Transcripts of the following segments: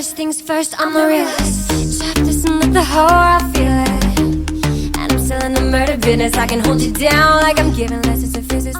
First things first, I'm a realist. Chop this and let the horror, I feel it. And I'm still in the murder business. I can hold you down like I'm giving lessons to physics.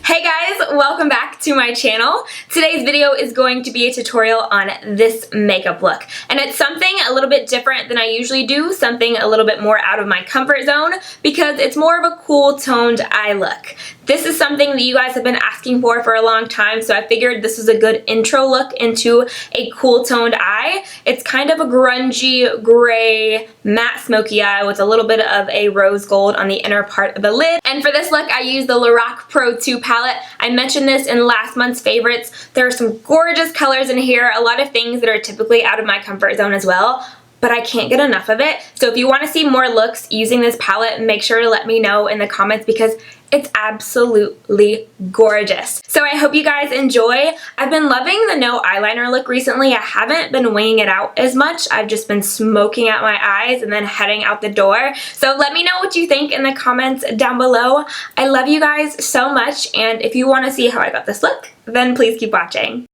Hey guys, welcome back to my channel. Today's video is going to be a tutorial on this makeup look. And it's something a little bit different than I usually do, something a little bit more out of my comfort zone because it's more of a cool toned eye look. This is something that you guys have been asking for a long time, so I figured this was a good intro look into a cool toned eye. It's kind of a grungy, gray, matte smoky eye with a little bit of a rose gold on the inner part of the lid. And for this look, I used the LORAC Pro 2 palette. I mentioned this in last month's favorites. There are some gorgeous colors in here, a lot of things that are typically out of my comfort zone as well, but I can't get enough of it. So if you want to see more looks using this palette, make sure to let me know in the comments because it's absolutely gorgeous. So I hope you guys enjoy. I've been loving the no eyeliner look recently. I haven't been winging it out as much. I've just been smoking out my eyes and then heading out the door. So let me know what you think in the comments down below. I love you guys so much, and if you want to see how I got this look, then please keep watching.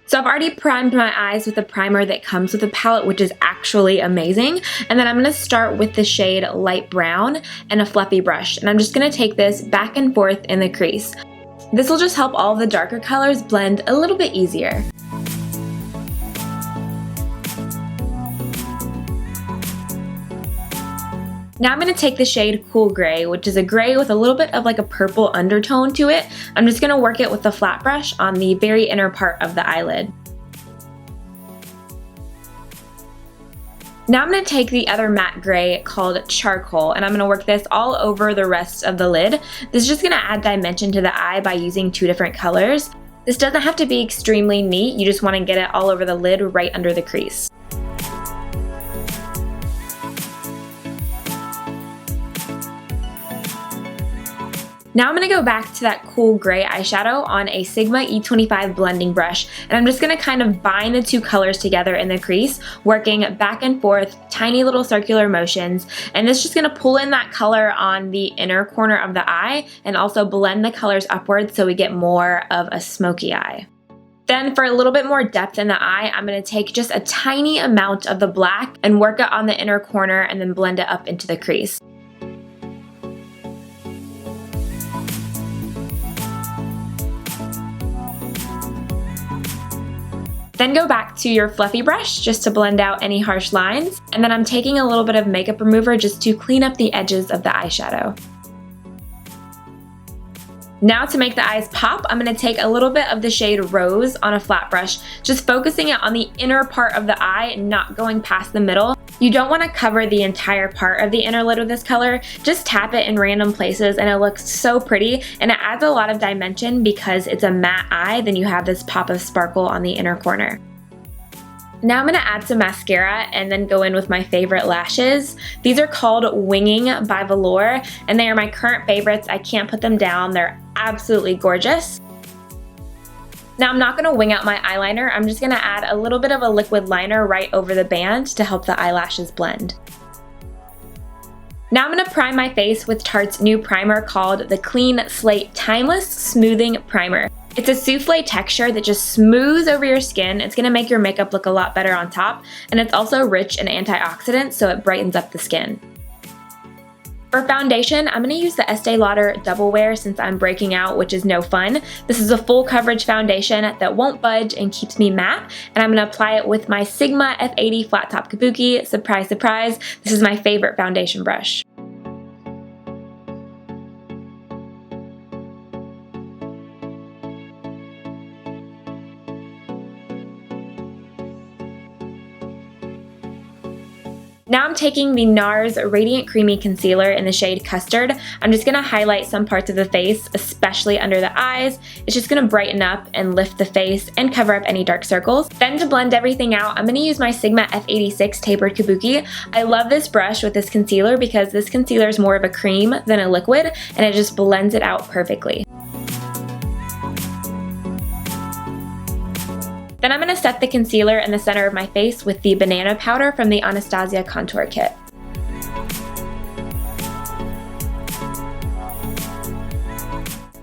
So I've already primed my eyes with a primer that comes with a palette, which is actually amazing. And then I'm going to start with the shade Light Brown and a fluffy brush. And I'm just going to take this back and forth in the crease. This will just help all the darker colors blend a little bit easier. Now I'm going to take the shade Cool Gray, which is a gray with a little bit of like a purple undertone to it. I'm just going to work it with the flat brush on the very inner part of the eyelid. Now I'm going to take the other matte gray called Charcoal, and I'm going to work this all over the rest of the lid. This is just going to add dimension to the eye by using two different colors. This doesn't have to be extremely neat, you just want to get it all over the lid right under the crease. Now I'm going to go back to that cool gray eyeshadow on a Sigma E25 blending brush, and I'm just going to kind of bind the two colors together in the crease, working back and forth, tiny little circular motions, and this is just going to pull in that color on the inner corner of the eye and also blend the colors upwards so we get more of a smoky eye. Then for a little bit more depth in the eye, I'm going to take just a tiny amount of the black and work it on the inner corner and then blend it up into the crease. Then go back to your fluffy brush just to blend out any harsh lines. And then I'm taking a little bit of makeup remover just to clean up the edges of the eyeshadow. Now to make the eyes pop, I'm going to take a little bit of the shade Rose on a flat brush, just focusing it on the inner part of the eye, not going past the middle. You don't want to cover the entire part of the inner lid with this color, just tap it in random places and it looks so pretty, and it adds a lot of dimension because it's a matte eye, then you have this pop of sparkle on the inner corner. Now I'm going to add some mascara and then go in with my favorite lashes. These are called Winging by Velour, and they are my current favorites. I can't put them down. They're absolutely gorgeous. Now I'm not going to wing out my eyeliner. I'm just going to add a little bit of a liquid liner right over the band to help the eyelashes blend. Now I'm going to prime my face with Tarte's new primer called the Clean Slate Timeless Smoothing Primer. It's a souffle texture that just smooths over your skin. It's going to make your makeup look a lot better on top, and it's also rich in antioxidants, so it brightens up the skin. For foundation, I'm going to use the Estee Lauder Double Wear since I'm breaking out, which is no fun. This is a full coverage foundation that won't budge and keeps me matte, and I'm going to apply it with my Sigma F80 Flat Top Kabuki. Surprise, surprise, this is my favorite foundation brush. Now I'm taking the NARS Radiant Creamy Concealer in the shade Custard. I'm just going to highlight some parts of the face, especially under the eyes. It's just going to brighten up and lift the face and cover up any dark circles. Then to blend everything out, I'm going to use my Sigma F86 Tapered Kabuki. I love this brush with this concealer because this concealer is more of a cream than a liquid, and it just blends it out perfectly. Then I'm going to set the concealer in the center of my face with the banana powder from the Anastasia Contour Kit.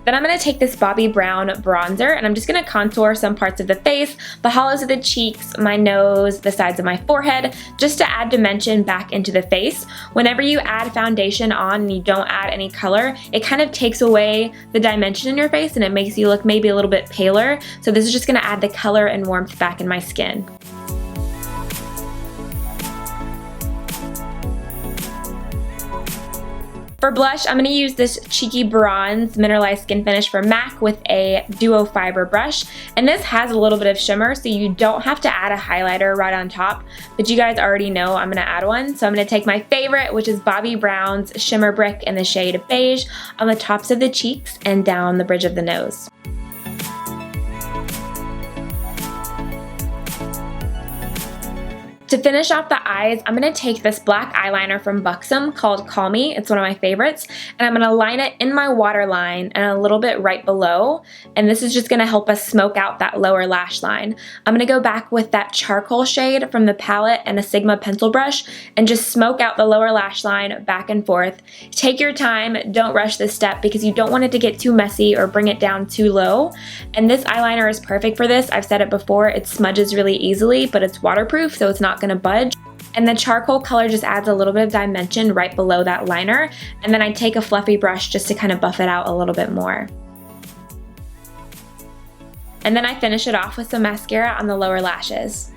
Then I'm going to take this Bobbi Brown bronzer and I'm just going to contour some parts of the face, the hollows of the cheeks, my nose, the sides of my forehead, just to add dimension back into the face. Whenever you add foundation on and you don't add any color, it kind of takes away the dimension in your face and it makes you look maybe a little bit paler. So this is just going to add the color and warmth back in my skin. For blush, I'm going to use this Cheeky Bronze Mineralized Skin Finish from MAC with a Duo Fiber brush. And this has a little bit of shimmer, so you don't have to add a highlighter right on top. But you guys already know I'm going to add one. So I'm going to take my favorite, which is Bobbi Brown's Shimmer Brick in the shade Beige, on the tops of the cheeks and down the bridge of the nose. To finish off the eyes, I'm going to take this black eyeliner from Buxom called Call Me. It's one of my favorites. And I'm going to line it in my waterline and a little bit right below. And this is just going to help us smoke out that lower lash line. I'm going to go back with that charcoal shade from the palette and a Sigma pencil brush and just smoke out the lower lash line back and forth. Take your time. Don't rush this step because you don't want it to get too messy or bring it down too low. And this eyeliner is perfect for this. I've said it before. It smudges really easily, but it's waterproof, so it's not going to budge. And the charcoal color just adds a little bit of dimension right below that liner. And then I take a fluffy brush just to kind of buff it out a little bit more. And then I finish it off with some mascara on the lower lashes.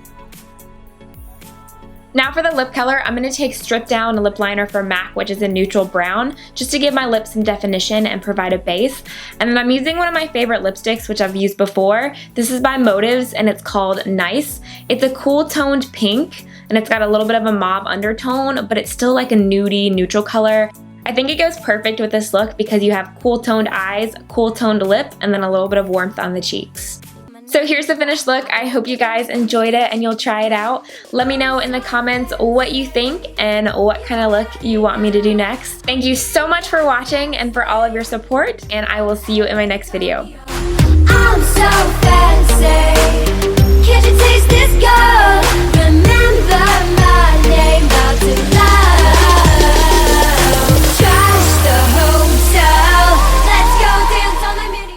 Now for the lip color, I'm going to take Strip Down lip liner from MAC, which is a neutral brown, just to give my lips some definition and provide a base. And then I'm using one of my favorite lipsticks, which I've used before. This is by Motives and it's called Nice. It's a cool toned pink and it's got a little bit of a mauve undertone, but it's still like a nudie neutral color. I think it goes perfect with this look because you have cool toned eyes, cool toned lip, and then a little bit of warmth on the cheeks. So here's the finished look. I hope you guys enjoyed it and you'll try it out. Let me know in the comments what you think and what kind of look you want me to do next. Thank you so much for watching and for all of your support, and I will see you in my next video. I'm so fancy. Can't you taste this girl?